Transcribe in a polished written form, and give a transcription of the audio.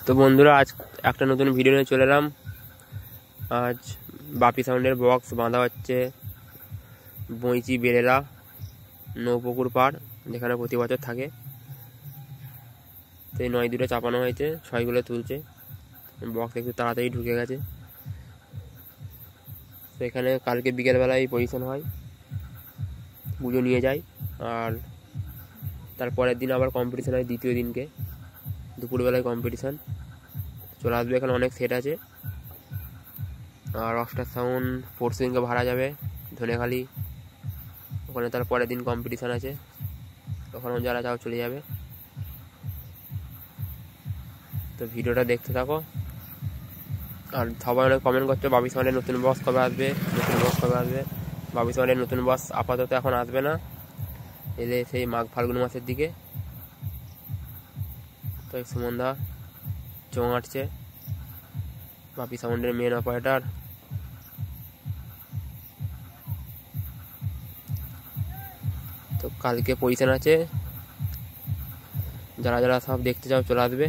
তো বন্ধুরা, আজ একটা নতুন ভিডিও নিয়ে চলে এলাম। আজ বাপি সাউন্ডের বক্স বাঁধা হচ্ছে বইচি বেরেলা নৌপুকুর পাড়, যেখানে প্রতি বছর থাকে। তো এই 9 দুটো চাপানো হয়েছে, 6গুলো তুলছে। বক্স একটু তাড়াতাড়ি ঢুকে গেছে। তো এখানে কালকে বিকেলবেলায় পজিশন হয়, পুজো নিয়ে যায়। আর তারপরের দিন আবার কম্পিটিশান হয়, দ্বিতীয় দিনকে দুপুরবেলায় কম্পিটিশান চলে আসবে। এখানে অনেক সেট আছে। আর রকস্টার সাউন্ড পরশু দিনকে ভাড়া যাবে ধনেখালি, ওখানে তার পরের দিন কম্পিটিশান আছে, ওখানেও যারা যাও চলে যাবে। তো ভিডিওটা দেখতে থাকো। আর সবাই অনেক কমেন্ট করছে বাপি সাউন্ডের নতুন বক্স কবে আসবে, বাপি সাউন্ডের নতুন বক্স আপাতত এখন আসবে না, এলে সেই মাঘ ফাল্গুন মাসের দিকে। তো সুমনদা চোঙ আটছে, বাপি সাউন্ডের মেন অপারেটর। তো কালকে পজিশন আছে, যারা যারা সব দেখতে চাও চলে আসবে।